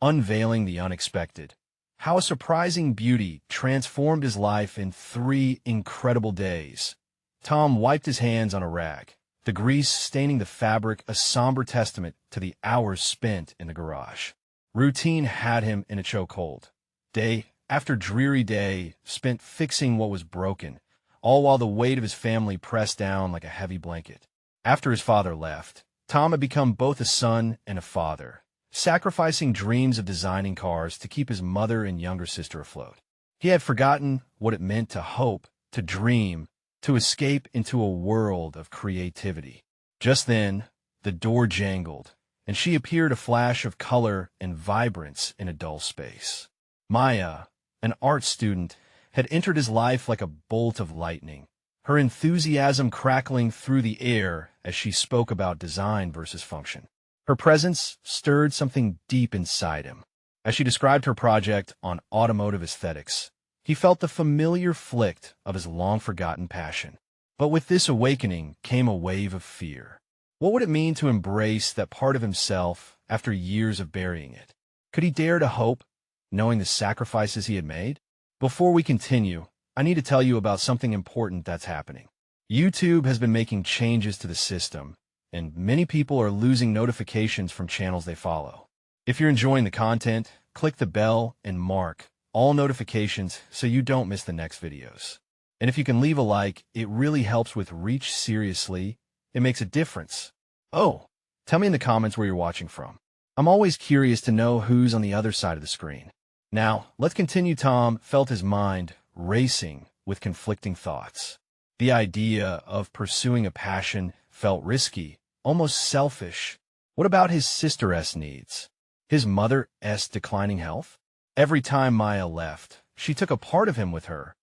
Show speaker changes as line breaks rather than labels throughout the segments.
Unveiling the Unexpected. How a surprising beauty transformed his life in 3 incredible days. Tom wiped his hands on a rag, the grease staining the fabric a somber testament to the hours spent in the garage. Routine had him in a chokehold. Day after dreary day spent fixing what was broken, all while the weight of his family pressed down like a heavy blanket. After his father left, Tom had become both a son and a father, sacrificing dreams of designing cars to keep his mother and younger sister afloat. He had forgotten what it meant to hope, to dream, to escape into a world of creativity. Just then, the door jangled, and she appeared, a flash of color and vibrance in a dull space. Maya, an art student, had entered his life like a bolt of lightning, her enthusiasm crackling through the air as she spoke about design versus function. Her presence stirred something deep inside him. As she described her project on automotive aesthetics, he felt the familiar flick of his long-forgotten passion. But with this awakening came a wave of fear. What would it mean to embrace that part of himself after years of burying it? Could he dare to hope, knowing the sacrifices he had made? Before we continue, I need to tell you about something important that's happening. YouTube has been making changes to the system, and many people are losing notifications from channels they follow. If you're enjoying the content, click the bell and mark all notifications so you don't miss the next videos. And if you can leave a like, it really helps with reach. Seriously, it makes a difference. Oh, tell me in the comments where you're watching from. I'm always curious to know who's on the other side of the screen. Now, let's continue. Tom felt his mind racing with conflicting thoughts. The idea of pursuing a passion felt risky, almost selfish. What about his sister's needs? His mother's declining health? Every time Maya left, she took a part of him with her,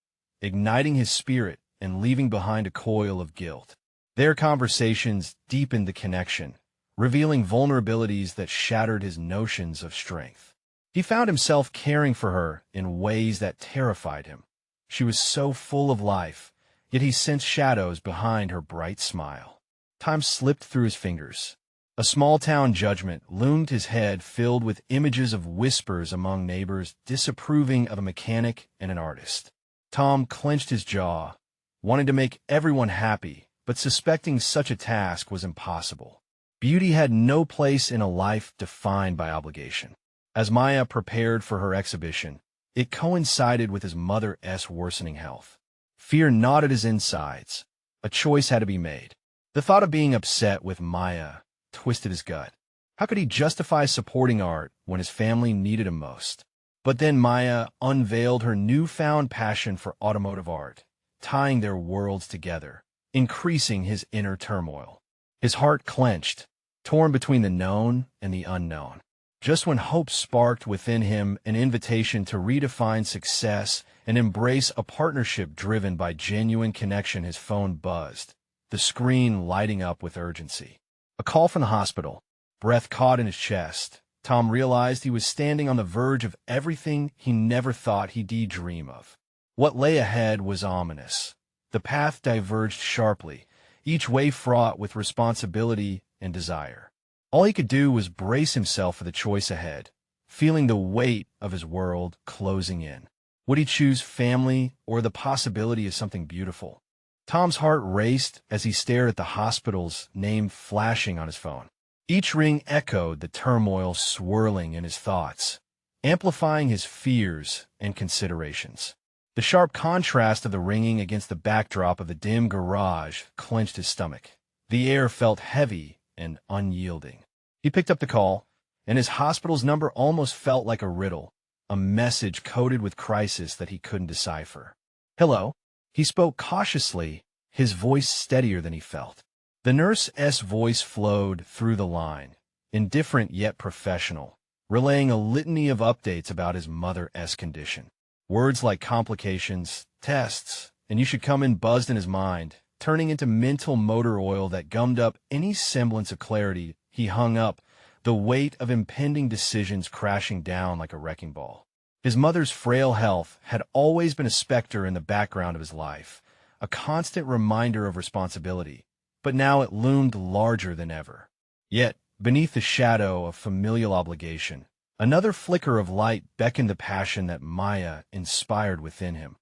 igniting his spirit and leaving behind a coil of guilt. Their conversations deepened the connection, revealing vulnerabilities that shattered his notions of strength. He found himself caring for her in ways that terrified him. She was so full of life, yet he sensed shadows behind her bright smile. Time slipped through his fingers. A small-town judgment loomed his head, filled with images of whispers among neighbors disapproving of a mechanic and an artist. Tom clenched his jaw, wanting to make everyone happy, but suspecting such a task was impossible. Beauty had no place in a life defined by obligation. As Maya prepared for her exhibition, it coincided with his mother's worsening health. Fear gnawed at his insides. A choice had to be made. The thought of being upset with Maya twisted his gut. How could he justify supporting art when his family needed him most? But then Maya unveiled her newfound passion for automotive art, tying their worlds together, increasing his inner turmoil. His heart clenched, torn between the known and the unknown. Just when hope sparked within him an invitation to redefine success and embrace a partnership driven by genuine connection, his phone buzzed, the screen lighting up with urgency. A call from the hospital. Breath caught in his chest. Tom realized he was standing on the verge of everything he never thought he'd dream of. What lay ahead was ominous. The path diverged sharply, each way fraught with responsibility and desire. All he could do was brace himself for the choice ahead, feeling the weight of his world closing in. Would he choose family or the possibility of something beautiful? Tom's heart raced as he stared at the hospital's name flashing on his phone. Each ring echoed the turmoil swirling in his thoughts, amplifying his fears and considerations. The sharp contrast of the ringing against the backdrop of the dim garage clenched his stomach. The air felt heavy and unyielding. He picked up the call, and his hospital's number almost felt like a riddle, a message coded with crisis that he couldn't decipher. Hello? He spoke cautiously, his voice steadier than he felt. The nurse's voice flowed through the line, indifferent yet professional, relaying a litany of updates about his mother's condition. Words like complications, tests, and you should come in buzzed in his mind, turning into mental motor oil that gummed up any semblance of clarity. He hung up, the weight of impending decisions crashing down like a wrecking ball. His mother's frail health had always been a specter in the background of his life, a constant reminder of responsibility, but now it loomed larger than ever. Yet, beneath the shadow of familial obligation, Another flicker of light beckoned the passion that Maya inspired within him.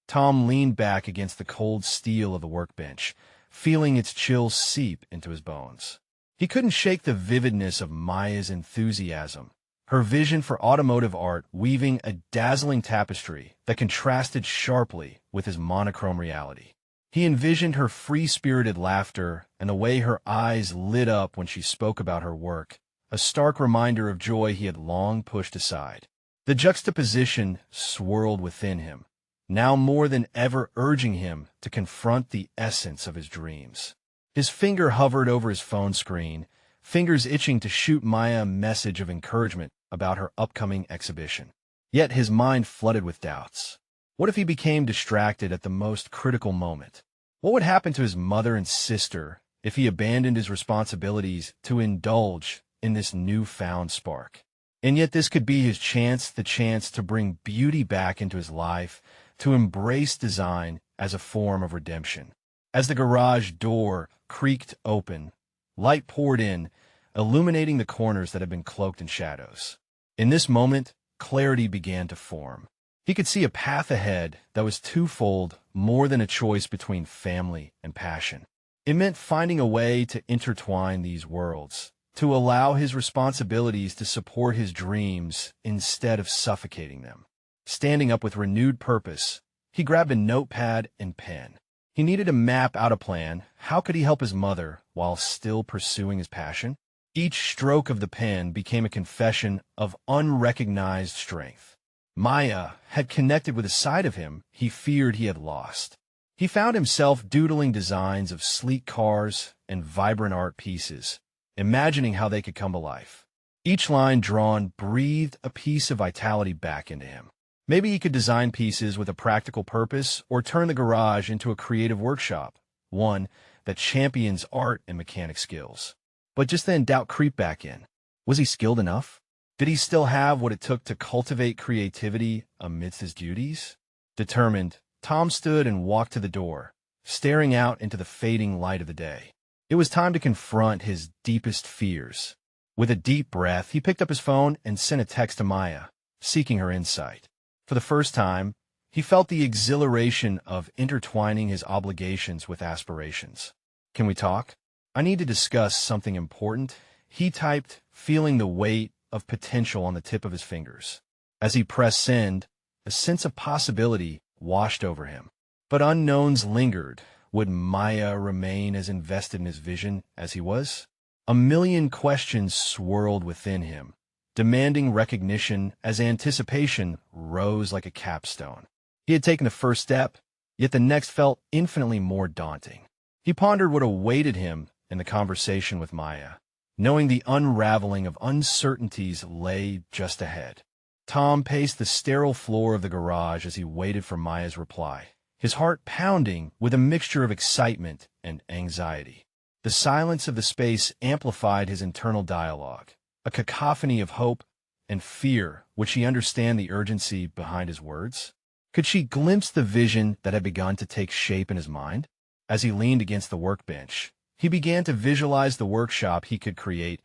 Tom leaned back against the cold steel of the workbench, feeling its chill seep into his bones. He couldn't shake the vividness of Maya's enthusiasm, her vision for automotive art weaving a dazzling tapestry that contrasted sharply with his monochrome reality. He envisioned her free-spirited laughter and the way her eyes lit up when she spoke about her work, a stark reminder of joy he had long pushed aside. The juxtaposition swirled within him, now more than ever urging him to confront the essence of his dreams. His finger hovered over his phone screen, fingers itching to shoot Maya a message of encouragement about her upcoming exhibition. Yet his mind flooded with doubts. What if he became distracted at the most critical moment? What would happen to his mother and sister if he abandoned his responsibilities to indulge in this newfound spark? And yet this could be his chance, the chance to bring beauty back into his life, to embrace design as a form of redemption. As the garage door creaked open, light poured in, illuminating the corners that had been cloaked in shadows. In this moment, clarity began to form. He could see a path ahead that was twofold, more than a choice between family and passion. It meant finding a way to intertwine these worlds, to allow his responsibilities to support his dreams instead of suffocating them. Standing up with renewed purpose, he grabbed a notepad and pen. He needed to map out a plan. How could he help his mother while still pursuing his passion? Each stroke of the pen became a confession of unrecognized strength. Maya had connected with a side of him he feared he had lost. He found himself doodling designs of sleek cars and vibrant art pieces, imagining how they could come to life. Each line drawn breathed a piece of vitality back into him. Maybe he could design pieces with a practical purpose or turn the garage into a creative workshop, one that champions art and mechanic skills. But just then doubt creeped back in. Was he skilled enough? Did he still have what it took to cultivate creativity amidst his duties? Determined, Tom stood and walked to the door, staring out into the fading light of the day. It was time to confront his deepest fears. With a deep breath, he picked up his phone and sent a text to Maya, seeking her insight. For the first time, he felt the exhilaration of intertwining his obligations with aspirations. "Can we talk? I need to discuss something important," he typed, feeling the weight of potential on the tip of his fingers. As he pressed send, a sense of possibility washed over him. But unknowns lingered. Would Maya remain as invested in his vision as he was? A million questions swirled within him, demanding recognition as anticipation rose like a capstone. He had taken the first step, yet the next felt infinitely more daunting. He pondered what awaited him in the conversation with Maya, knowing the unraveling of uncertainties lay just ahead. Tom paced the sterile floor of the garage as he waited for Maya's reply, his heart pounding with a mixture of excitement and anxiety. The silence of the space amplified his internal dialogue, a cacophony of hope and fear. Would she understand the urgency behind his words? Could she glimpse the vision that had begun to take shape in his mind? As he leaned against the workbench, he began to visualize the workshop he could create,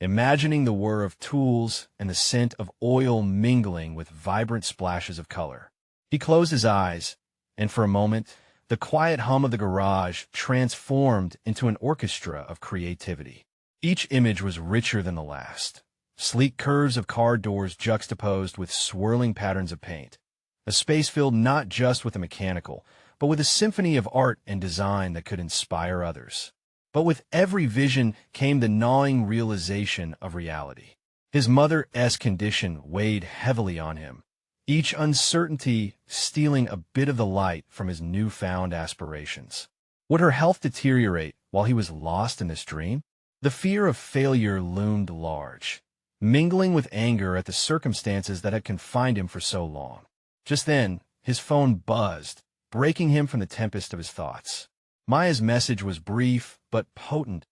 imagining the whir of tools and the scent of oil mingling with vibrant splashes of color. He closed his eyes, and for a moment, the quiet hum of the garage transformed into an orchestra of creativity. Each image was richer than the last. Sleek curves of car doors juxtaposed with swirling patterns of paint. A space filled not just with the mechanical, but with a symphony of art and design that could inspire others. But with every vision came the gnawing realization of reality. His mother's condition weighed heavily on him, each uncertainty stealing a bit of the light from his newfound aspirations. Would her health deteriorate while he was lost in this dream? The fear of failure loomed large, mingling with anger at the circumstances that had confined him for so long. Just then, his phone buzzed, breaking him from the tempest of his thoughts. Maya's message was brief but potent.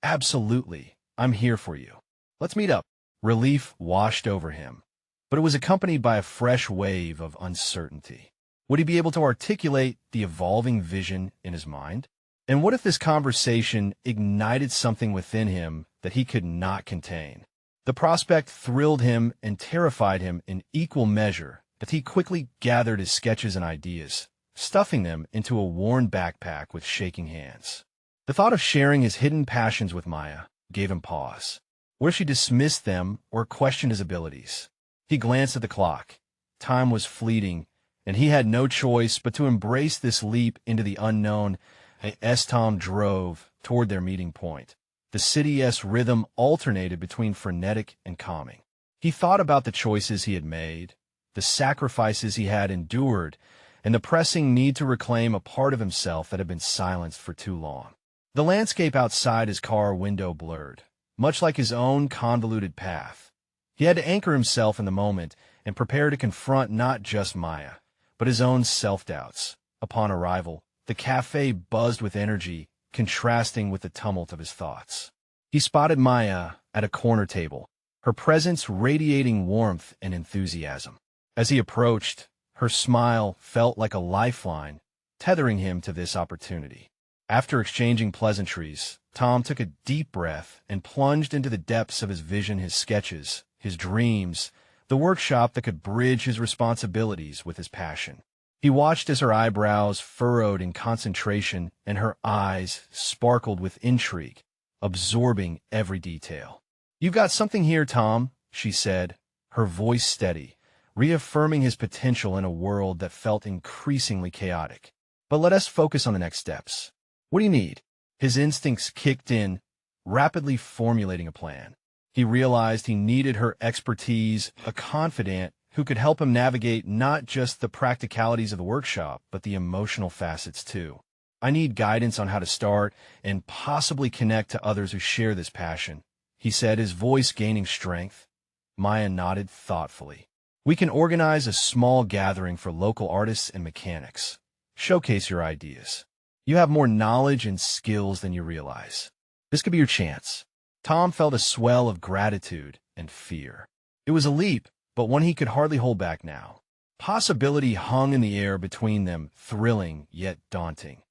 "Absolutely, I'm here for you. Let's meet up." Relief washed over him, but it was accompanied by a fresh wave of uncertainty. Would he be able to articulate the evolving vision in his mind? And what if this conversation ignited something within him that he could not contain? The prospect thrilled him and terrified him in equal measure, but he quickly gathered his sketches and ideas, stuffing them into a worn backpack with shaking hands. The thought of sharing his hidden passions with Maya gave him pause. Where she dismissed them or questioned his abilities. He glanced at the clock. Time was fleeting, and he had no choice but to embrace this leap into the unknown as Tom drove toward their meeting point. The city's rhythm alternated between frenetic and calming. He thought about the choices he had made, the sacrifices he had endured, and the pressing need to reclaim a part of himself that had been silenced for too long. The landscape outside his car window blurred, much like his own convoluted path. He had to anchor himself in the moment and prepare to confront not just Maya, but his own self-doubts. Upon arrival, the cafe buzzed with energy, contrasting with the tumult of his thoughts. He spotted Maya at a corner table, her presence radiating warmth and enthusiasm. As he approached, her smile felt like a lifeline, tethering him to this opportunity. After exchanging pleasantries, Tom took a deep breath and plunged into the depths of his vision, his sketches, his dreams, the workshop that could bridge his responsibilities with his passion. He watched as her eyebrows furrowed in concentration and her eyes sparkled with intrigue, absorbing every detail. "You've got something here, Tom," she said, her voice steady, reaffirming his potential in a world that felt increasingly chaotic. "But let us focus on the next steps. What do you need?" His instincts kicked in, rapidly formulating a plan. He realized he needed her expertise, a confidant who could help him navigate not just the practicalities of the workshop, but the emotional facets too. "I need guidance on how to start and possibly connect to others who share this passion," he said, his voice gaining strength. Maya nodded thoughtfully. "We can organize a small gathering for local artists and mechanics. Showcase your ideas. You have more knowledge and skills than you realize. This could be your chance." Tom felt a swell of gratitude and fear. It was a leap, but one he could hardly hold back now. Possibility hung in the air between them, thrilling yet daunting.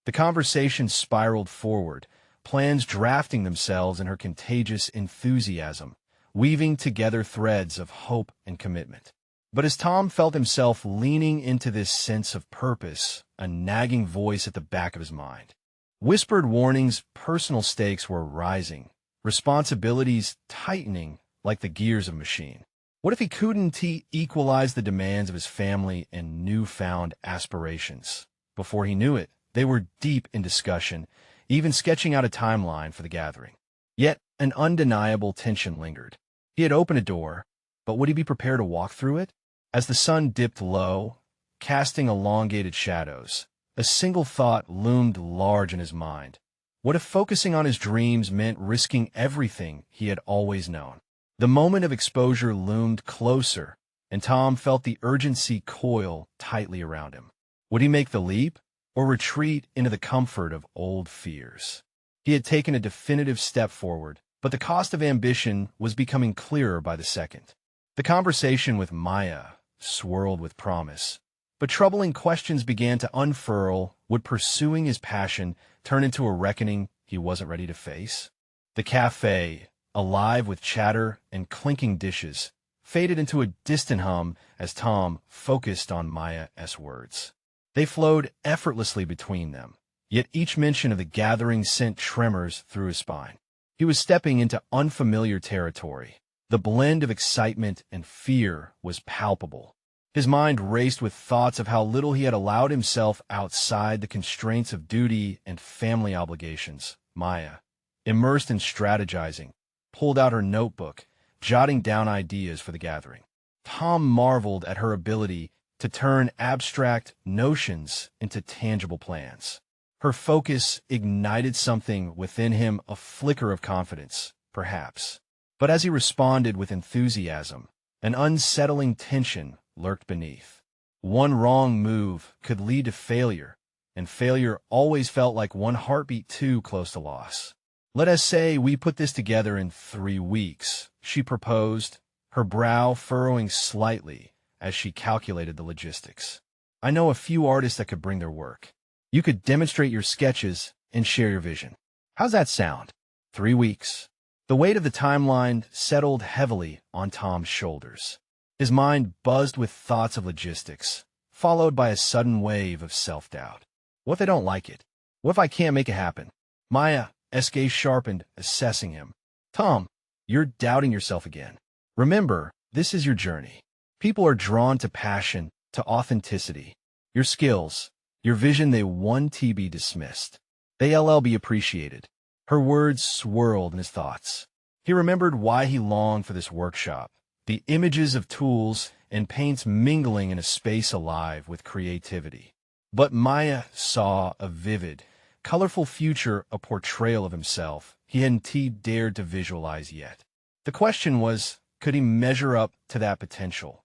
The conversation spiraled forward, plans drafting themselves in her contagious enthusiasm, weaving together threads of hope and commitment. But as Tom felt himself leaning into this sense of purpose, a nagging voice at the back of his mind whispered warnings. Personal stakes were rising, responsibilities tightening like the gears of a machine. What if he couldn't equalize the demands of his family and newfound aspirations? Before he knew it, they were deep in discussion, even sketching out a timeline for the gathering. Yet an undeniable tension lingered. He had opened a door, but would he be prepared to walk through it? As the sun dipped low, casting elongated shadows, a single thought loomed large in his mind. What if focusing on his dreams meant risking everything he had always known? The moment of exposure loomed closer, and Tom felt the urgency coil tightly around him. Would he make the leap, or retreat into the comfort of old fears? He had taken a definitive step forward, but the cost of ambition was becoming clearer by the second. The conversation with Maya swirled with promise, but troubling questions began to unfurl. Would pursuing his passion turn into a reckoning he wasn't ready to face? The cafe, alive with chatter and clinking dishes, faded into a distant hum as Tom focused on Maya's words. They flowed effortlessly between them, yet each mention of the gathering sent tremors through his spine. He was stepping into unfamiliar territory. The blend of excitement and fear was palpable. His mind raced with thoughts of how little he had allowed himself outside the constraints of duty and family obligations. Maya, immersed in strategizing, pulled out her notebook, jotting down ideas for the gathering. Tom marveled at her ability to turn abstract notions into tangible plans. Her focus ignited something within him, a flicker of confidence, perhaps. But as he responded with enthusiasm, an unsettling tension lurked beneath. One wrong move could lead to failure, and failure always felt like one heartbeat too close to loss. "Let us say we put this together in 3 weeks, she proposed, her brow furrowing slightly as she calculated the logistics. "I know a few artists that could bring their work. You could demonstrate your sketches and share your vision. How's that sound? 3 weeks. The weight of the timeline settled heavily on Tom's shoulders. His mind buzzed with thoughts of logistics, followed by a sudden wave of self-doubt. What if they don't like it? What if I can't make it happen? Maya's gaze sharpened, assessing him. Tom, you're doubting yourself again. Remember, this is your journey. People are drawn to passion, to authenticity. Your skills, your vision, they won't be dismissed. They'll be appreciated. Her words swirled in his thoughts. He remembered why he longed for this workshop, the images of tools and paints mingling in a space alive with creativity. But Maya saw a vivid, colorful future, a portrayal of himself he hadn't dared to visualize yet. The question was, could he measure up to that potential?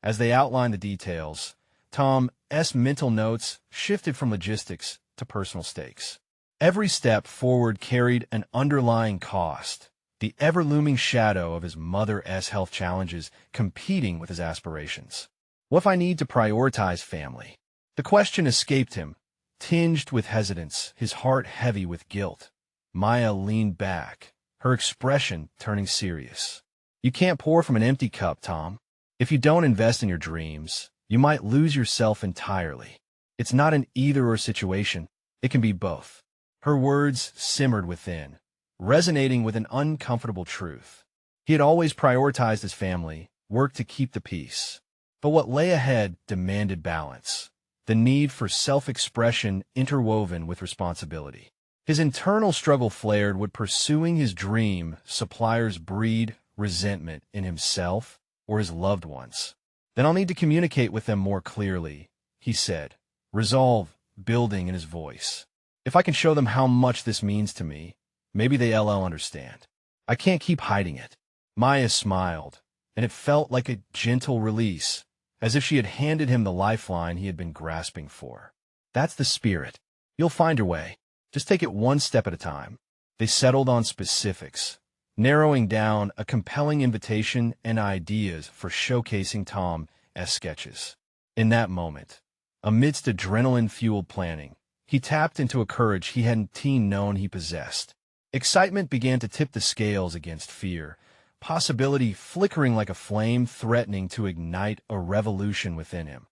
As they outlined the details, Tom's mental notes shifted from logistics to personal stakes. Every step forward carried an underlying cost, the ever-looming shadow of his mother's health challenges competing with his aspirations. What if I need to prioritize family? The question escaped him, tinged with hesitance, his heart heavy with guilt. Maya leaned back, her expression turning serious. You can't pour from an empty cup, Tom. If you don't invest in your dreams, you might lose yourself entirely. It's not an either-or situation. It can be both. Her words simmered within, resonating with an uncomfortable truth. He had always prioritized his family, worked to keep the peace. But what lay ahead demanded balance, the need for self-expression interwoven with responsibility. His internal struggle flared. Would pursuing his dream suppliers breed resentment in himself or his loved ones? Then I'll need to communicate with them more clearly, he said, resolve building in his voice. If I can show them how much this means to me, maybe they'll understand. I can't keep hiding it. Maya smiled, and it felt like a gentle release, as if she had handed him the lifeline he had been grasping for. That's the spirit. You'll find your way. Just take it one step at a time. They settled on specifics, narrowing down a compelling invitation and ideas for showcasing Tom's sketches. In that moment, amidst adrenaline-fueled planning, he tapped into a courage he hadn't known he possessed. Excitement began to tip the scales against fear, possibility flickering like a flame threatening to ignite a revolution within him.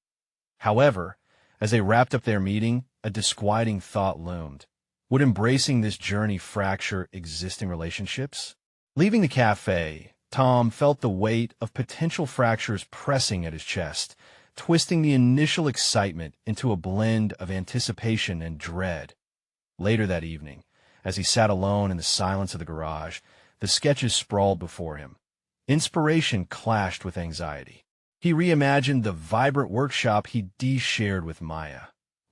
However, as they wrapped up their meeting, a disquieting thought loomed. Would embracing this journey fracture existing relationships? Leaving the cafe, Tom felt the weight of potential fractures pressing at his chest, twisting the initial excitement into a blend of anticipation and dread. Later that evening, as he sat alone in the silence of the garage, the sketches sprawled before him. Inspiration clashed with anxiety. He reimagined the vibrant workshop he'd shared with Maya,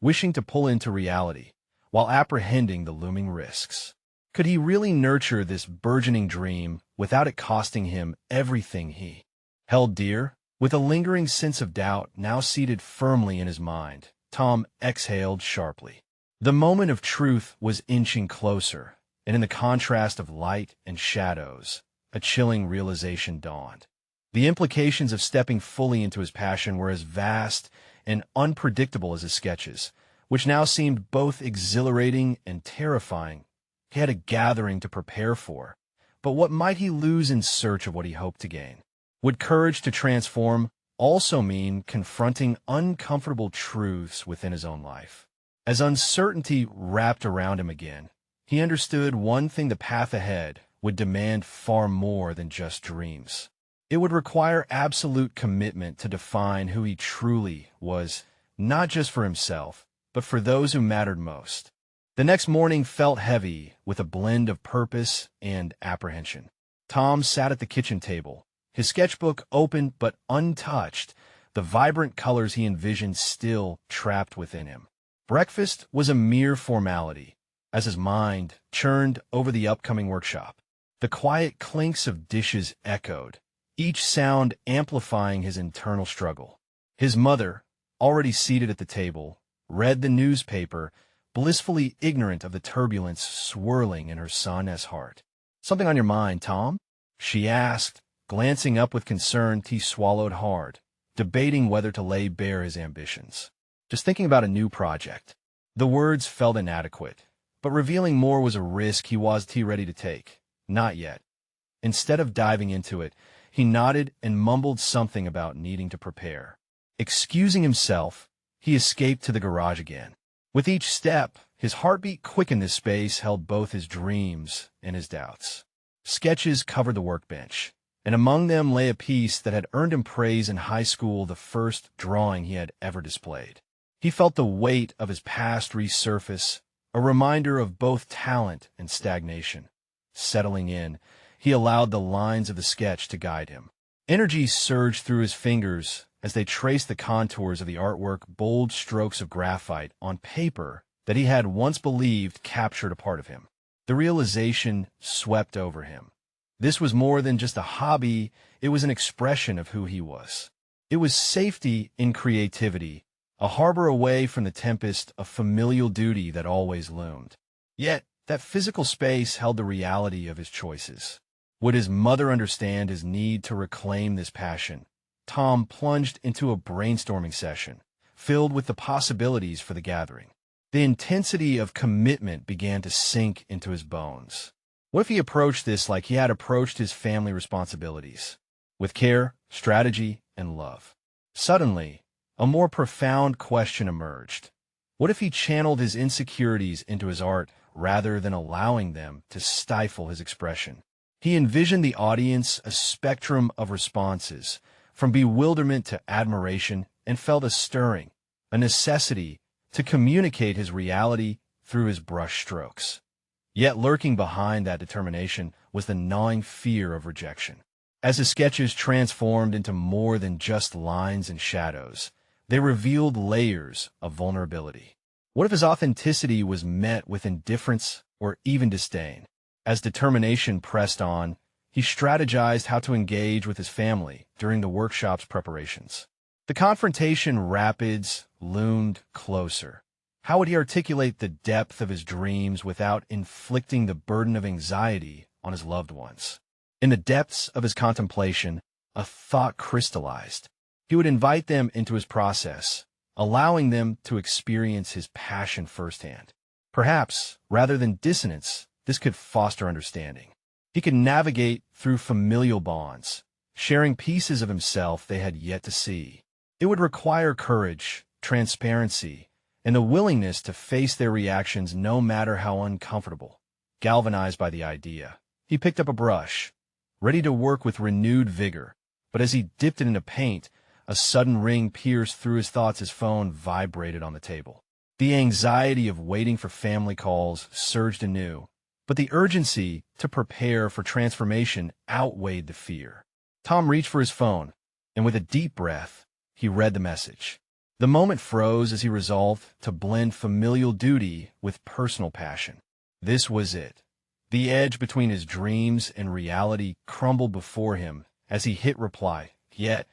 wishing to pull into reality, while apprehending the looming risks. Could he really nurture this burgeoning dream without it costing him everything he held dear? With a lingering sense of doubt now seated firmly in his mind, Tom exhaled sharply. The moment of truth was inching closer, and in the contrast of light and shadows, a chilling realization dawned. The implications of stepping fully into his passion were as vast and unpredictable as his sketches, which now seemed both exhilarating and terrifying. He had a gathering to prepare for, but what might he lose in search of what he hoped to gain? Would courage to transform also mean confronting uncomfortable truths within his own life? As uncertainty wrapped around him again, he understood one thing: the path ahead would demand far more than just dreams. It would require absolute commitment to define who he truly was, not just for himself, but for those who mattered most. The next morning felt heavy with a blend of purpose and apprehension. Tom sat at the kitchen table, his sketchbook open but untouched, the vibrant colors he envisioned still trapped within him. Breakfast was a mere formality, as his mind churned over the upcoming workshop. The quiet clinks of dishes echoed, each sound amplifying his internal struggle. His mother, already seated at the table, read the newspaper, blissfully ignorant of the turbulence swirling in her son's heart. "Something on your mind, Tom?" she asked, glancing up with concern. He swallowed hard, debating whether to lay bare his ambitions. "Just thinking about a new project." The words felt inadequate, but revealing more was a risk he wasn't ready to take. Not yet. Instead of diving into it, he nodded and mumbled something about needing to prepare. Excusing himself, he escaped to the garage again. With each step, his heartbeat quickened. This space held both his dreams and his doubts. Sketches covered the workbench, and among them lay a piece that had earned him praise in high school, the first drawing he had ever displayed. He felt the weight of his past resurface, a reminder of both talent and stagnation. Settling in, he allowed the lines of the sketch to guide him. Energy surged through his fingers as they traced the contours of the artwork, bold strokes of graphite on paper that he had once believed captured a part of him. The realization swept over him. This was more than just a hobby, it was an expression of who he was. It was safety in creativity, a harbor away from the tempest of familial duty that always loomed. Yet, that physical space held the reality of his choices. Would his mother understand his need to reclaim this passion? Tom plunged into a brainstorming session, filled with the possibilities for the gathering. The intensity of commitment began to sink into his bones. What if he approached this like he had approached his family responsibilities? With care, strategy, and love. Suddenly, a more profound question emerged. What if he channeled his insecurities into his art rather than allowing them to stifle his expression? He envisioned the audience a spectrum of responses, from bewilderment to admiration, and felt a stirring, a necessity to communicate his reality through his brush strokes. Yet lurking behind that determination was the gnawing fear of rejection. As his sketches transformed into more than just lines and shadows, they revealed layers of vulnerability. What if his authenticity was met with indifference or even disdain? As determination pressed on, he strategized how to engage with his family during the workshop's preparations. The confrontation rapids loomed closer. How would he articulate the depth of his dreams without inflicting the burden of anxiety on his loved ones? In the depths of his contemplation, a thought crystallized. He would invite them into his process, allowing them to experience his passion firsthand. Perhaps, rather than dissonance, this could foster understanding. He could navigate through familial bonds, sharing pieces of himself they had yet to see. It would require courage, transparency, and the willingness to face their reactions no matter how uncomfortable. Galvanized by the idea, he picked up a brush, ready to work with renewed vigor. But as he dipped it into paint, a sudden ring pierced through his thoughts. His phone vibrated on the table. The anxiety of waiting for family calls surged anew, but the urgency to prepare for transformation outweighed the fear. Tom reached for his phone, and with a deep breath, he read the message. The moment froze as he resolved to blend familial duty with personal passion. This was it. The edge between his dreams and reality crumbled before him as he hit reply. Yet,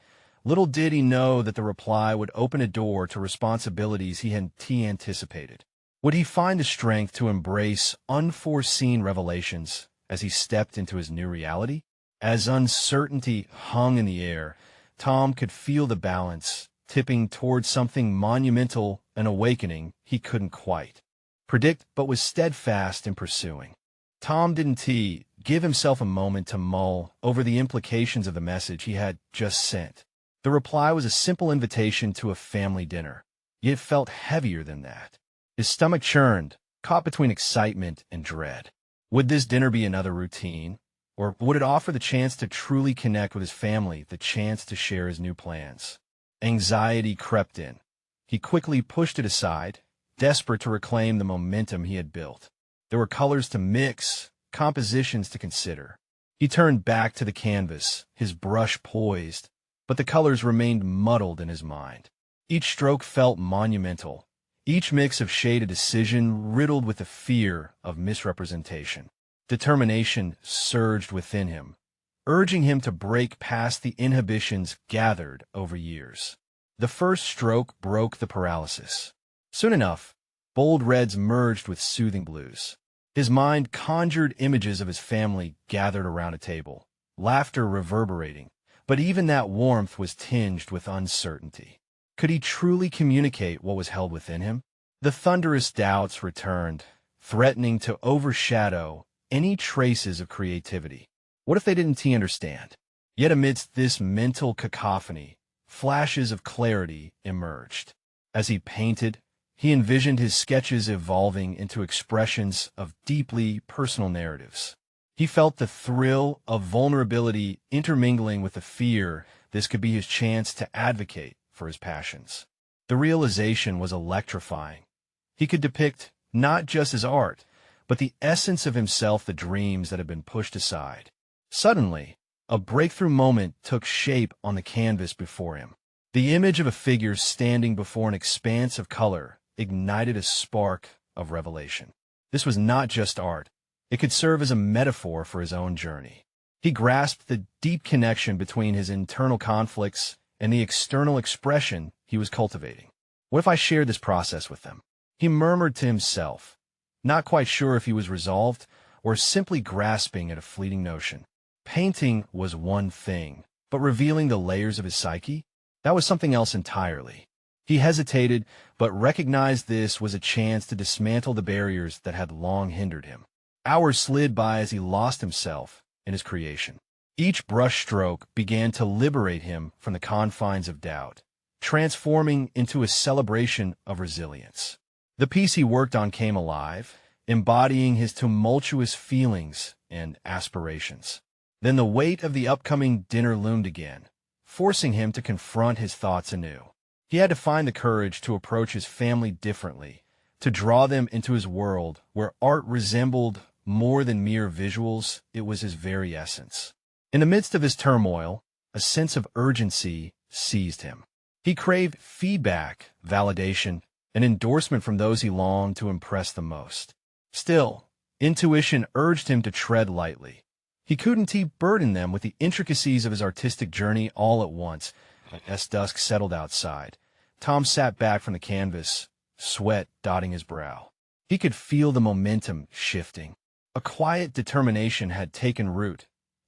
little did he know that the reply would open a door to responsibilities he hadn't anticipated. Would he find the strength to embrace unforeseen revelations as he stepped into his new reality? As uncertainty hung in the air, Tom could feel the balance, tipping towards something monumental, an awakening he couldn't quite predict but was steadfast in pursuing. Tom didn't give himself a moment to mull over the implications of the message he had just sent. The reply was a simple invitation to a family dinner, yet it felt heavier than that. His stomach churned, caught between excitement and dread. Would this dinner be another routine? Or would it offer the chance to truly connect with his family, the chance to share his new plans? Anxiety crept in. He quickly pushed it aside, desperate to reclaim the momentum he had built. There were colors to mix, compositions to consider. He turned back to the canvas, his brush poised, but the colors remained muddled in his mind. Each stroke felt monumental, each mix of shade a decision riddled with the fear of misrepresentation. Determination surged within him, urging him to break past the inhibitions gathered over years. The first stroke broke the paralysis. Soon enough, bold reds merged with soothing blues. His mind conjured images of his family gathered around a table, laughter reverberating, but even that warmth was tinged with uncertainty. Could he truly communicate what was held within him? The thunderous doubts returned, threatening to overshadow any traces of creativity. What if they didn't understand? Yet amidst this mental cacophony, flashes of clarity emerged. As he painted, he envisioned his sketches evolving into expressions of deeply personal narratives. He felt the thrill of vulnerability intermingling with the fear this could be his chance to advocate for his passions. The realization was electrifying. He could depict not just his art, but the essence of himself, the dreams that had been pushed aside. Suddenly, a breakthrough moment took shape on the canvas before him. The image of a figure standing before an expanse of color ignited a spark of revelation. This was not just art. It could serve as a metaphor for his own journey. He grasped the deep connection between his internal conflicts and the external expression he was cultivating. What if I shared this process with them? He murmured to himself, not quite sure if he was resolved or simply grasping at a fleeting notion. Painting was one thing, but revealing the layers of his psyche? That was something else entirely. He hesitated, but recognized this was a chance to dismantle the barriers that had long hindered him. Hours slid by as he lost himself in his creation. Each brushstroke began to liberate him from the confines of doubt, transforming into a celebration of resilience. The piece he worked on came alive, embodying his tumultuous feelings and aspirations. Then the weight of the upcoming dinner loomed again, forcing him to confront his thoughts anew. He had to find the courage to approach his family differently, to draw them into his world where art resembled more than mere visuals, it was his very essence. In the midst of his turmoil, a sense of urgency seized him. He craved feedback, validation, and endorsement from those he longed to impress the most. Still, intuition urged him to tread lightly. He couldn't burden them with the intricacies of his artistic journey all at once. As dusk settled outside, Tom sat back from the canvas, sweat dotting his brow. He could feel the momentum shifting. A quiet determination had taken root,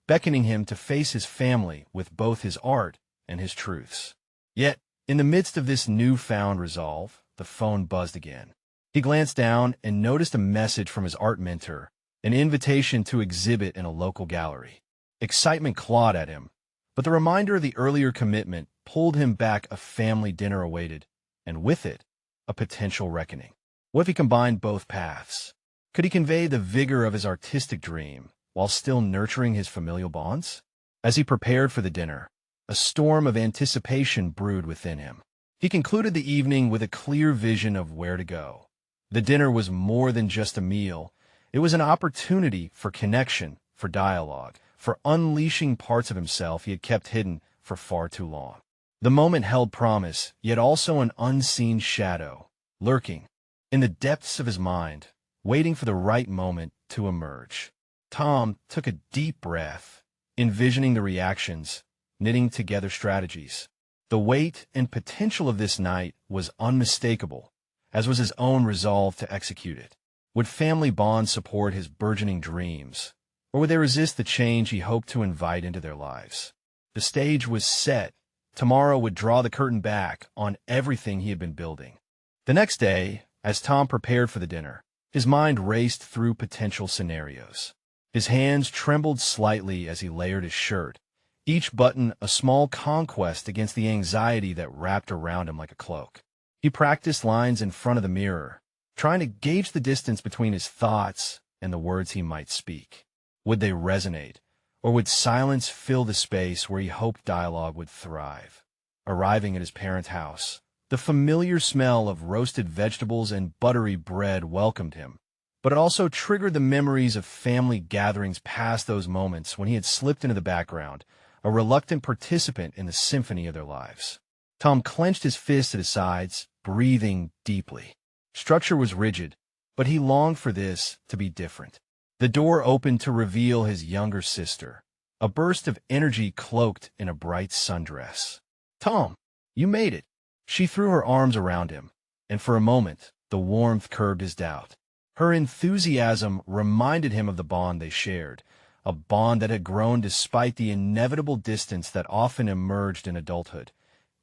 beckoning him to face his family with both his art and his truths. Yet, in the midst of this newfound resolve, the phone buzzed again. He glanced down and noticed a message from his art mentor, an invitation to exhibit in a local gallery. Excitement clawed at him, but the reminder of the earlier commitment pulled him back. A family dinner awaited, and with it, a potential reckoning. What if he combined both paths? Could he convey the vigor of his artistic dream while still nurturing his familial bonds? As he prepared for the dinner, a storm of anticipation brewed within him. He concluded the evening with a clear vision of where to go. The dinner was more than just a meal. It was an opportunity for connection, for dialogue, for unleashing parts of himself he had kept hidden for far too long. The moment held promise, yet also an unseen shadow, lurking in the depths of his mind, waiting for the right moment to emerge. Tom took a deep breath, envisioning the reactions, knitting together strategies. The weight and potential of this night was unmistakable, as was his own resolve to execute it. Would family bonds support his burgeoning dreams, or would they resist the change he hoped to invite into their lives? The stage was set. Tomorrow would draw the curtain back on everything he had been building. The next day, as Tom prepared for the dinner, his mind raced through potential scenarios. His hands trembled slightly as he layered his shirt, each button a small conquest against the anxiety that wrapped around him like a cloak. He practiced lines in front of the mirror, trying to gauge the distance between his thoughts and the words he might speak. Would they resonate, or would silence fill the space where he hoped dialogue would thrive? Arriving at his parents' house, the familiar smell of roasted vegetables and buttery bread welcomed him, but it also triggered the memories of family gatherings past those moments when he had slipped into the background, a reluctant participant in the symphony of their lives. Tom clenched his fists at his sides, breathing deeply. Structure was rigid, but he longed for this to be different. The door opened to reveal his younger sister, a burst of energy cloaked in a bright sundress. "Tom, you made it." She threw her arms around him, and for a moment, the warmth curbed his doubt. Her enthusiasm reminded him of the bond they shared, a bond that had grown despite the inevitable distance that often emerged in adulthood.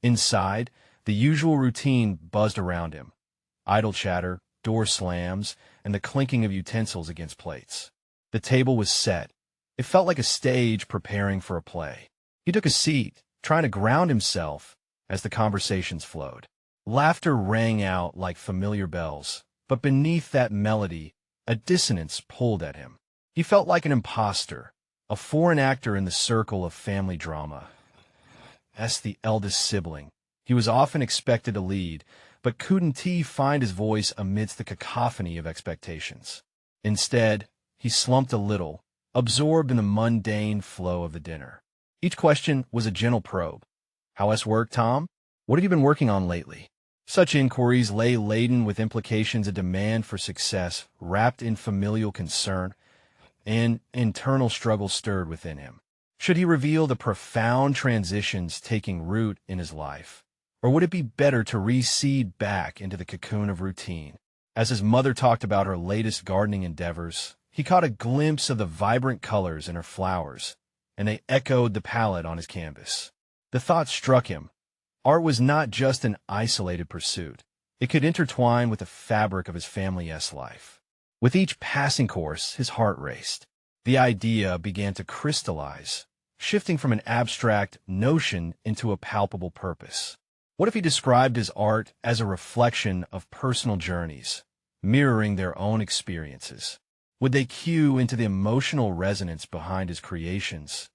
Inside, the usual routine buzzed around him. Idle chatter, door slams, and the clinking of utensils against plates. The table was set, It felt like a stage preparing for a play. He took a seat, trying to ground himself as the conversations flowed. Laughter rang out like familiar bells, but beneath that melody, a dissonance pulled at him. He felt like an imposter, a foreign actor in the circle of family drama. As the eldest sibling, he was often expected to lead, but couldn't he find his voice amidst the cacophony of expectations? Instead, he slumped a little, absorbed in the mundane flow of the dinner. Each question was a gentle probe. "How's work, Tom? What have you been working on lately?" Such inquiries lay laden with implications of demand for success, wrapped in familial concern, and internal struggle stirred within him. Should he reveal the profound transitions taking root in his life? Or would it be better to recede back into the cocoon of routine? As his mother talked about her latest gardening endeavors, he caught a glimpse of the vibrant colors in her flowers, and they echoed the palette on his canvas. The thought struck him. Art was not just an isolated pursuit. It could intertwine with the fabric of his family's life. With each passing course, his heart raced. The idea began to crystallize, shifting from an abstract notion into a palpable purpose. What if he described his art as a reflection of personal journeys, mirroring their own experiences? Would they cue into the emotional resonance behind his creations?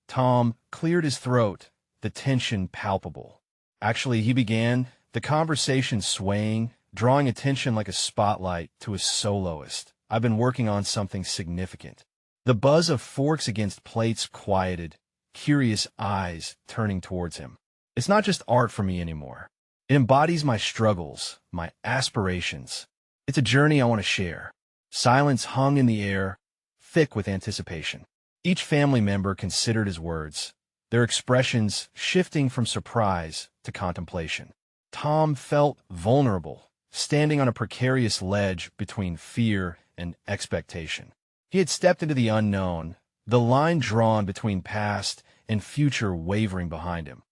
Tom cleared his throat, the tension palpable. Actually, he began, the conversation swaying, drawing attention like a spotlight to his soloist. "I've been working on something significant." The buzz of forks against plates quieted, curious eyes turning towards him. "It's not just art for me anymore. It embodies my struggles, my aspirations. It's a journey I want to share." Silence hung in the air, thick with anticipation. Each family member considered his words, their expressions shifting from surprise to contemplation. Tom felt vulnerable, standing on a precarious ledge between fear and expectation. He had stepped into the unknown, the line drawn between past and future wavering behind him.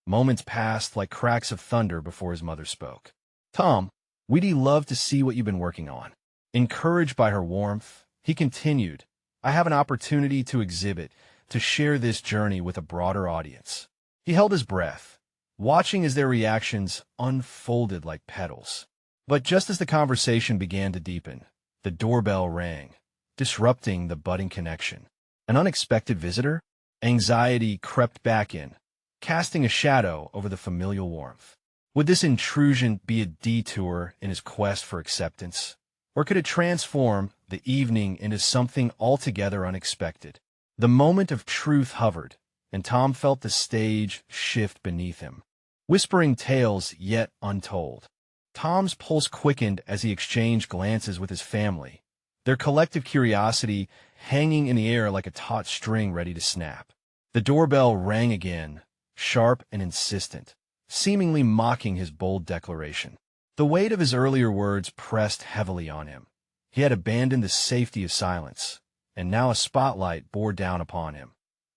Moments passed like cracks of thunder before his mother spoke. "Tom, we'd love to see what you've been working on." Encouraged by her warmth, he continued, "I have an opportunity to exhibit, to share this journey with a broader audience." He held his breath, watching as their reactions unfolded like petals. But just as the conversation began to deepen, the doorbell rang, disrupting the budding connection. An unexpected visitor? Anxiety crept back in, casting a shadow over the familial warmth. Would this intrusion be a detour in his quest for acceptance? Or could it transform the evening into something altogether unexpected? The moment of truth hovered, and Tom felt the stage shift beneath him. Whispering tales yet untold. Tom's pulse quickened as he exchanged glances with his family, their collective curiosity hanging in the air like a taut string ready to snap. The doorbell rang again, sharp and insistent, seemingly mocking his bold declaration. The weight of his earlier words pressed heavily on him. He had abandoned the safety of silence, and now a spotlight bore down upon him.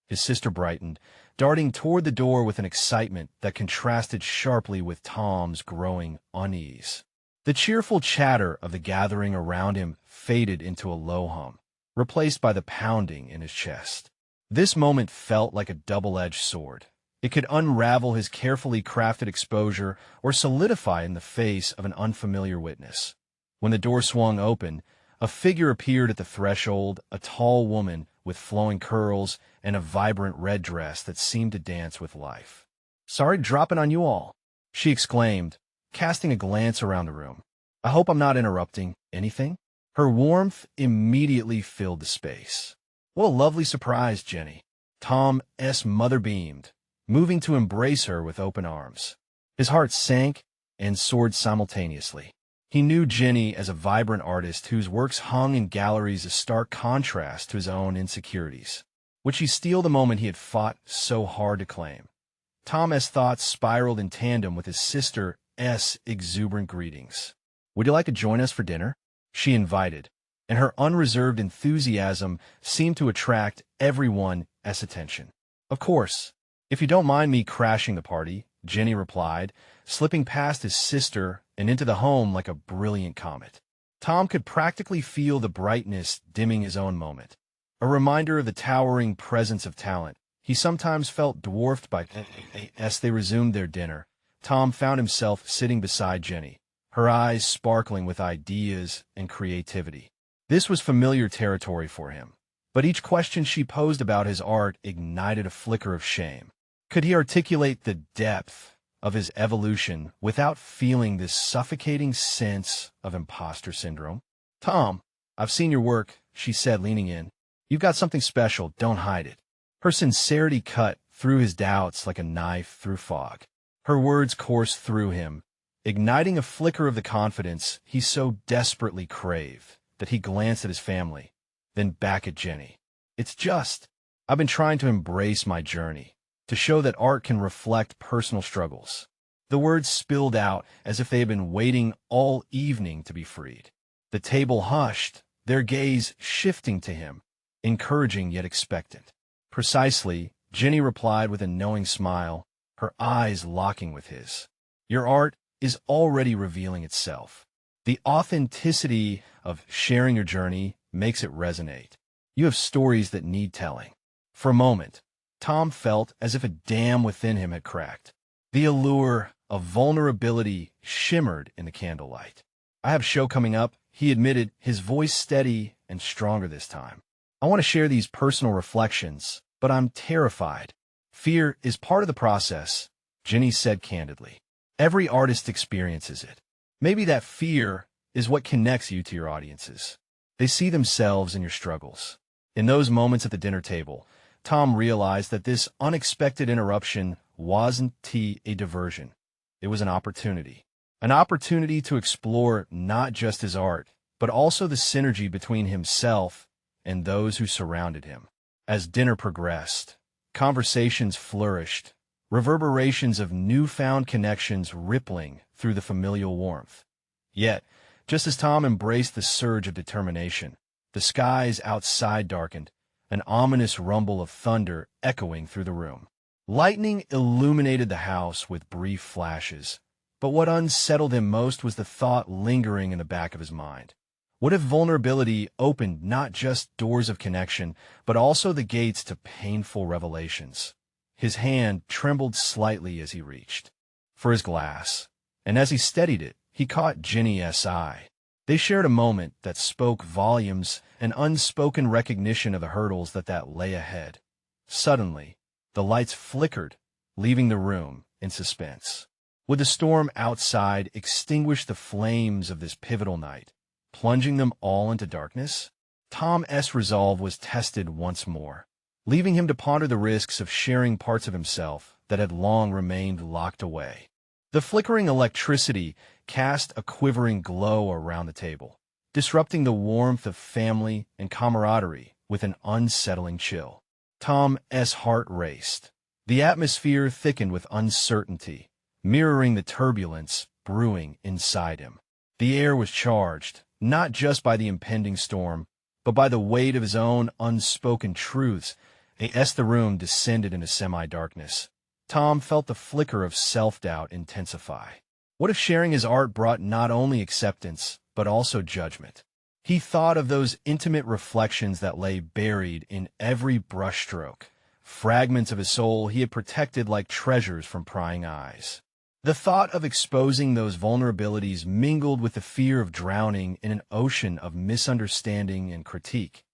His sister brightened, darting toward the door with an excitement that contrasted sharply with Tom's growing unease. The cheerful chatter of the gathering around him faded into a low hum, replaced by the pounding in his chest. This moment felt like a double-edged sword. It could unravel his carefully crafted exposure or solidify in the face of an unfamiliar witness. When the door swung open, a figure appeared at the threshold, a tall woman with flowing curls and a vibrant red dress that seemed to dance with life. "Sorry to drop in on you all," she exclaimed, casting a glance around the room. "I hope I'm not interrupting anything?" Her warmth immediately filled the space. "What a lovely surprise, Jenny." Tom's mother beamed, moving to embrace her with open arms. His heart sank and soared simultaneously. He knew Jenny as a vibrant artist whose works hung in galleries a stark contrast to his own insecurities. Would she steal the moment he had fought so hard to claim? Tom's thoughts spiraled in tandem with his sister's exuberant greetings. "Would you like to join us for dinner?" she invited, and her unreserved enthusiasm seemed to attract everyone's attention. "Of course, if you don't mind me crashing the party," Jenny replied, slipping past his sister and into the home like a brilliant comet. Tom could practically feel the brightness dimming his own moment. a reminder of the towering presence of talent. He sometimes felt dwarfed by. As they resumed their dinner, Tom found himself sitting beside Jenny, her eyes sparkling with ideas and creativity. This was familiar territory for him, but each question she posed about his art ignited a flicker of shame. Could he articulate the depth of his evolution without feeling this suffocating sense of imposter syndrome? "Tom, I've seen your work," she said, leaning in. "You've got something special, don't hide it." Her sincerity cut through his doubts like a knife through fog. Her words coursed through him, igniting a flicker of the confidence he so desperately craved that he glanced at his family, then back at Jenny. I've been trying to embrace my journey, to show that art can reflect personal struggles." The words spilled out as if they had been waiting all evening to be freed. The table hushed, their gaze shifting to him, encouraging yet expectant. "Precisely," Jenny replied with a knowing smile, her eyes locking with his. "Your art is already revealing itself. The authenticity of sharing your journey makes it resonate. You have stories that need telling." For a moment, Tom felt as if a dam within him had cracked. The allure of vulnerability shimmered in the candlelight. "I have a show coming up," he admitted, his voice steady and stronger this time. "I want to share these personal reflections, but I'm terrified." "Fear is part of the process," Jenny said candidly. "Every artist experiences it. Maybe that fear is what connects you to your audiences. They see themselves in your struggles." In those moments at the dinner table, Tom realized that this unexpected interruption wasn't a diversion. It was an opportunity. An opportunity to explore not just his art, but also the synergy between himself and those who surrounded him. As dinner progressed, conversations flourished, reverberations of newfound connections rippling through the familial warmth. Yet, just as Tom embraced the surge of determination, the skies outside darkened, an ominous rumble of thunder echoing through the room. Lightning illuminated the house with brief flashes, but what unsettled him most was the thought lingering in the back of his mind. What if vulnerability opened not just doors of connection, but also the gates to painful revelations? His hand trembled slightly as he reached for his glass, and as he steadied it, he caught Jenny's eye. They shared a moment that spoke volumes, an unspoken recognition of the hurdles that lay ahead. Suddenly, the lights flickered, leaving the room in suspense. Would the storm outside extinguish the flames of this pivotal night, plunging them all into darkness? Tom's resolve was tested once more, leaving him to ponder the risks of sharing parts of himself that had long remained locked away. The flickering electricity cast a quivering glow around the table, disrupting the warmth of family and camaraderie with an unsettling chill. Tom's heart raced. The atmosphere thickened with uncertainty, mirroring the turbulence brewing inside him. The air was charged, not just by the impending storm, but by the weight of his own unspoken truths. As the room descended into semi-darkness, Tom felt the flicker of self-doubt intensify. What if sharing his art brought not only acceptance, but also judgment? He thought of those intimate reflections that lay buried in every brushstroke, fragments of his soul he had protected like treasures from prying eyes. The thought of exposing those vulnerabilities mingled with the fear of drowning in an ocean of misunderstanding and critique.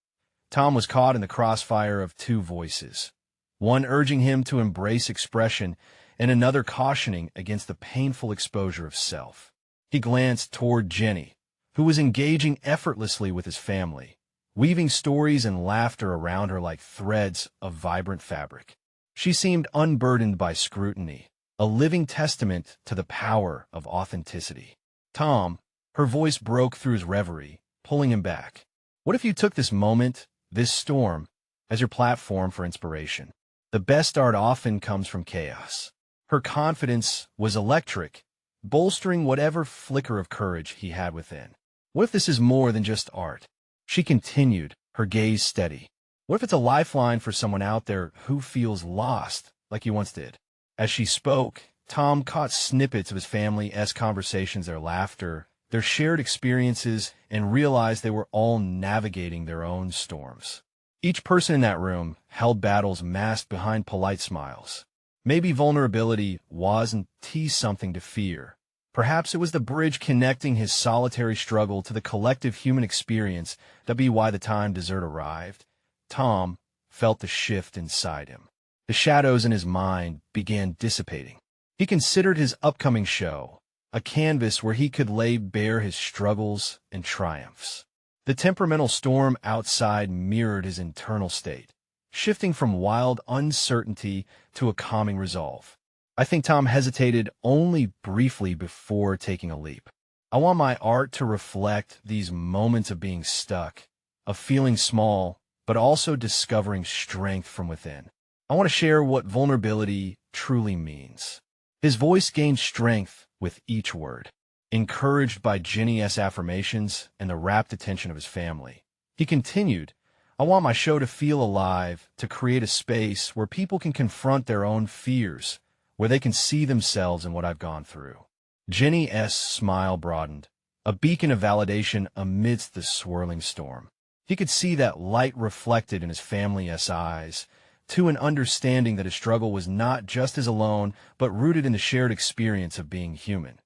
Tom was caught in the crossfire of two voices, one urging him to embrace expression and another cautioning against the painful exposure of self. He glanced toward Jenny, who was engaging effortlessly with his family, weaving stories and laughter around her like threads of vibrant fabric. She seemed unburdened by scrutiny, a living testament to the power of authenticity. "Tom," her voice broke through his reverie, pulling him back. "What if you took this moment, this storm, as your platform for inspiration? The best art often comes from chaos." Her confidence was electric, bolstering whatever flicker of courage he had within. "What if this is more than just art?" She continued, her gaze steady. "What if it's a lifeline for someone out there who feels lost, like you once did?" As she spoke, Tom caught snippets of his family's conversations, their laughter, their shared experiences, and realized they were all navigating their own storms. Each person in that room held battles masked behind polite smiles. Maybe vulnerability wasn't something to fear. Perhaps it was the bridge connecting his solitary struggle to the collective human experience that be why the time dessert arrived. Tom felt the shift inside him. The shadows in his mind began dissipating. He considered his upcoming show, a canvas where he could lay bare his struggles and triumphs. The temperamental storm outside mirrored his internal state, shifting from wild uncertainty to a calming resolve. I think Tom hesitated only briefly before taking a leap. I want my art to reflect these moments of being stuck, of feeling small, but also discovering strength from within. I want to share what vulnerability truly means. His voice gained strength with each word. Encouraged by Ginny's affirmations and the rapt attention of his family, he continued, I want my show to feel alive, to create a space where people can confront their own fears, where they can see themselves in what I've gone through. Ginny's smile broadened, a beacon of validation amidst the swirling storm. He could see that light reflected in his family's eyes, to an understanding that his struggle was not just his alone, but rooted in the shared experience of being human.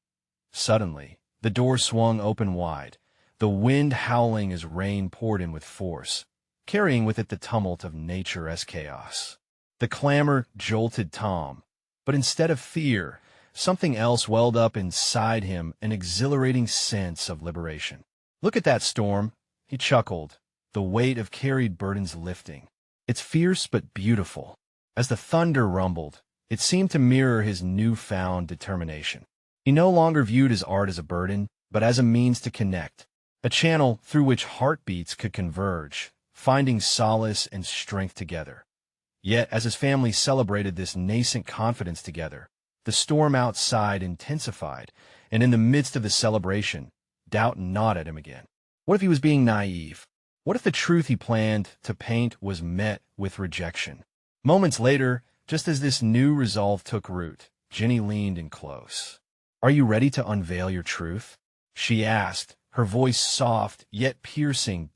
Suddenly, the door swung open wide, the wind howling as rain poured in with force, carrying with it the tumult of nature's chaos. The clamor jolted Tom, but instead of fear, something else welled up inside him, an exhilarating sense of liberation. Look at that storm, he chuckled, the weight of carried burdens lifting. It's fierce but beautiful. As the thunder rumbled, it seemed to mirror his newfound determination. He no longer viewed his art as a burden, but as a means to connect, a channel through which heartbeats could converge, finding solace and strength together. Yet, as his family celebrated this nascent confidence together, the storm outside intensified, and in the midst of the celebration, doubt gnawed at him again. What if he was being naive? What if the truth he planned to paint was met with rejection? Moments later, just as this new resolve took root, Ginny leaned in close. Are you ready to unveil your truth? She asked, her voice soft yet piercing.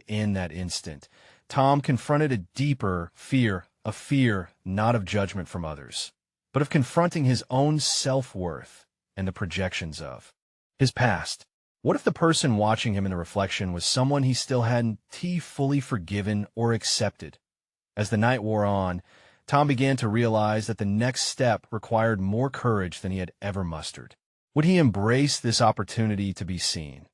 In that instant, Tom confronted a deeper fear, a fear not of judgment from others, but of confronting his own self-worth and the projections of his past. What if the person watching him in the reflection was someone he still hadn't fully forgiven or accepted? As the night wore on, Tom began to realize that the next step required more courage than he had ever mustered. Would he embrace this opportunity to be seen,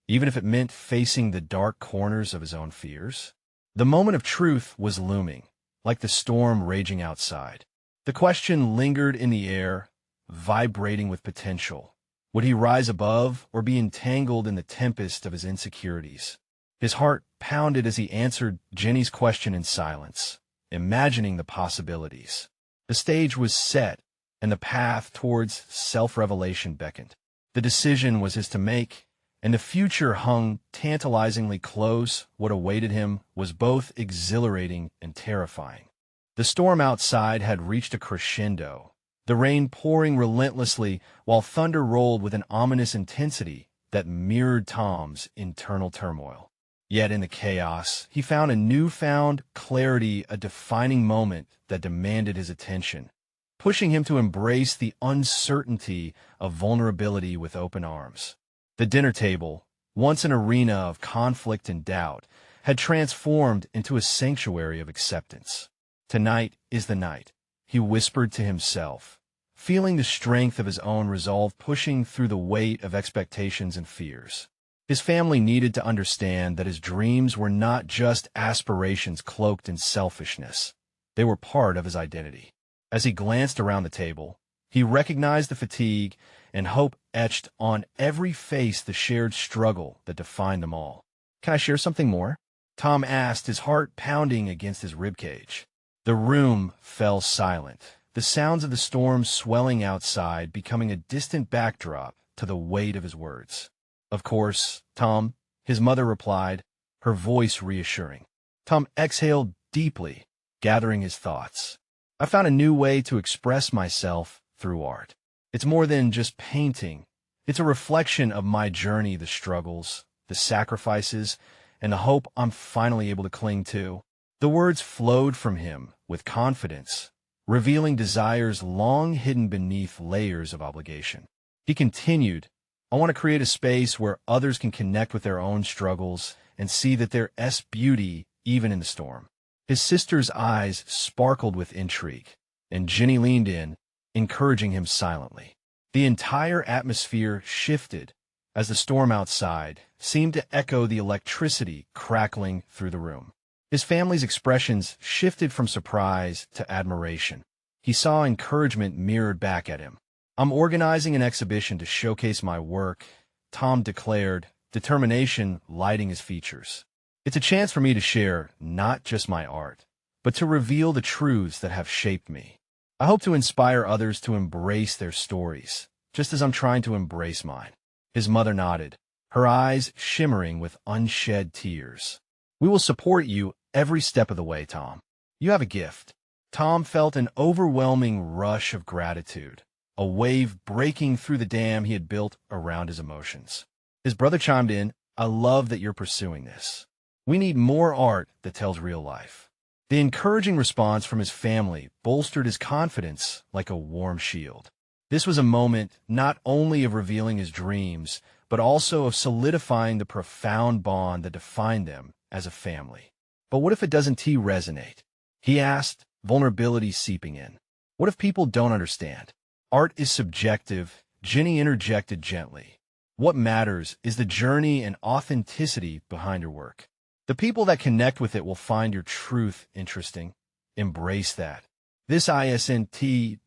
even if it meant facing the dark corners of his own fears? The moment of truth was looming, like the storm raging outside. The question lingered in the air, vibrating with potential. Would he rise above or be entangled in the tempest of his insecurities? His heart pounded as he answered Jenny's question in silence, imagining the possibilities. The stage was set, and the path towards self-revelation beckoned. The decision was his to make, and the future hung tantalizingly close. What awaited him was both exhilarating and terrifying. The storm outside had reached a crescendo, the rain pouring relentlessly while thunder rolled with an ominous intensity that mirrored Tom's internal turmoil. Yet in the chaos, he found a newfound clarity, a defining moment that demanded his attention, pushing him to embrace the uncertainty of vulnerability with open arms. The dinner table, once an arena of conflict and doubt, had transformed into a sanctuary of acceptance. Tonight is the night, he whispered to himself, feeling the strength of his own resolve pushing through the weight of expectations and fears. His family needed to understand that his dreams were not just aspirations cloaked in selfishness. They were part of his identity. As he glanced around the table, he recognized the fatigue and hope etched on every face, the shared struggle that defined them all. "Can I share something more?" Tom asked, his heart pounding against his ribcage. The room fell silent, the sounds of the storm swelling outside becoming a distant backdrop to the weight of his words. "Of course, Tom," his mother replied, her voice reassuring. Tom exhaled deeply, gathering his thoughts. "I found a new way to express myself through art. It's more than just painting. It's a reflection of my journey, the struggles, the sacrifices, and the hope I'm finally able to cling to. The words flowed from him with confidence, revealing desires long hidden beneath layers of obligation. He continued, "I want to create a space where others can connect with their own struggles and see that there's beauty even in the storm." His sister's eyes sparkled with intrigue, and Ginny leaned in, encouraging him silently. The entire atmosphere shifted as the storm outside seemed to echo the electricity crackling through the room. His family's expressions shifted from surprise to admiration. He saw encouragement mirrored back at him. "I'm organizing an exhibition to showcase my work," Tom declared, determination lighting his features. "It's a chance for me to share not just my art, but to reveal the truths that have shaped me. I hope to inspire others to embrace their stories, just as I'm trying to embrace mine." His mother nodded, her eyes shimmering with unshed tears. "We will support you every step of the way, Tom. You have a gift." Tom felt an overwhelming rush of gratitude, a wave breaking through the dam he had built around his emotions. His brother chimed in, "I love that you're pursuing this. We need more art that tells real life." The encouraging response from his family bolstered his confidence like a warm shield. This was a moment not only of revealing his dreams, but also of solidifying the profound bond that defined them as a family. "But what if it doesn't resonate?" he asked, vulnerability seeping in. "What if people don't understand?" "Art is subjective," Ginny interjected gently. "What matters is the journey and authenticity behind your work. The people that connect with it will find your truth interesting. Embrace that. This isn't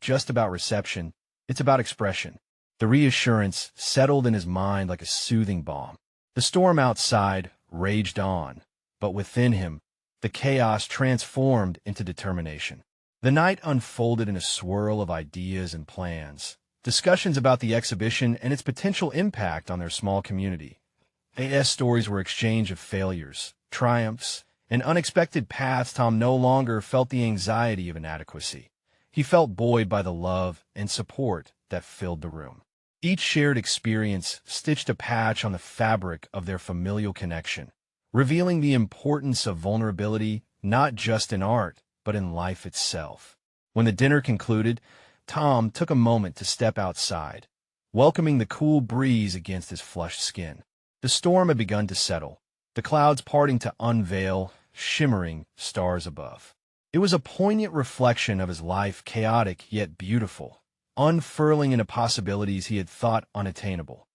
just about reception, it's about expression." The reassurance settled in his mind like a soothing balm. The storm outside raged on, but within him, the chaos transformed into determination. The night unfolded in a swirl of ideas and plans, discussions about the exhibition and its potential impact on their small community. AS stories were exchanged of failures, triumphs, and unexpected paths. Tom no longer felt the anxiety of inadequacy. He felt buoyed by the love and support that filled the room. Each shared experience stitched a patch on the fabric of their familial connection, revealing the importance of vulnerability not just in art, but in life itself. When the dinner concluded, Tom took a moment to step outside, welcoming the cool breeze against his flushed skin. The storm had begun to settle, the clouds parting to unveil shimmering stars above. It was a poignant reflection of his life, chaotic yet beautiful, unfurling into possibilities he had thought unattainable.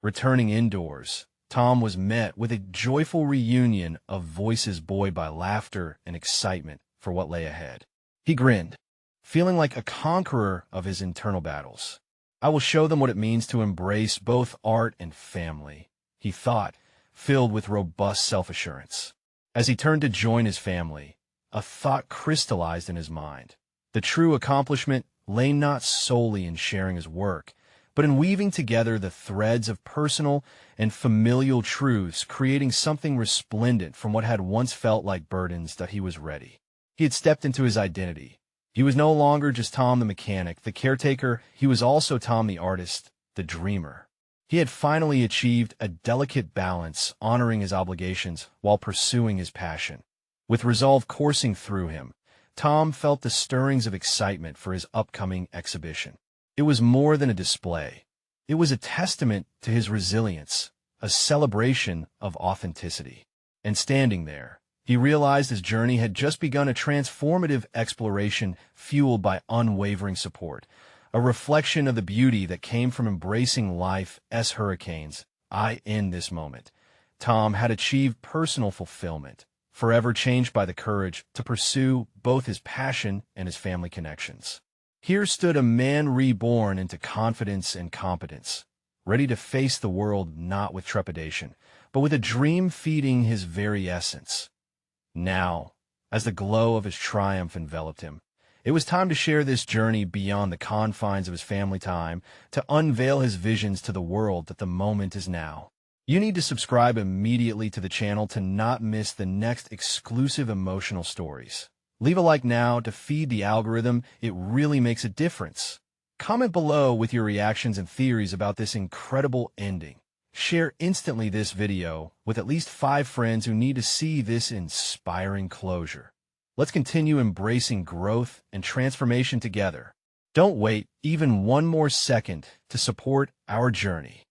Returning indoors, Tom was met with a joyful reunion of voices buoyed by laughter and excitement for what lay ahead. He grinned, feeling like a conqueror of his internal battles. "I will show them what it means to embrace both art and family," he thought, filled with robust self-assurance. As he turned to join his family, a thought crystallized in his mind. The true accomplishment lay not solely in sharing his work, but in weaving together the threads of personal and familial truths, creating something resplendent from what had once felt like burdens. That he was ready. He had stepped into his identity. He was no longer just Tom the mechanic, the caretaker. He was also Tom the artist, the dreamer. He had finally achieved a delicate balance, honoring his obligations while pursuing his passion. With resolve coursing through him, Tom felt the stirrings of excitement for his upcoming exhibition. It was more than a display. It was a testament to his resilience, a celebration of authenticity. And standing there, he realized his journey had just begun, a transformative exploration fueled by unwavering support, a reflection of the beauty that came from embracing life's hurricanes. In this moment, Tom had achieved personal fulfillment, forever changed by the courage to pursue both his passion and his family connections. Here stood a man reborn into confidence and competence, ready to face the world not with trepidation, but with a dream feeding his very essence. Now, as the glow of his triumph enveloped him, it was time to share this journey beyond the confines of his family time, to unveil his visions to the world. That the moment is now. You need to subscribe immediately to the channel to not miss the next exclusive emotional stories. Leave a like now to feed the algorithm. It really makes a difference. Comment below with your reactions and theories about this incredible ending. Share instantly this video with at least 5 friends who need to see this inspiring closure. Let's continue embracing growth and transformation together. Don't wait even one more second to support our journey.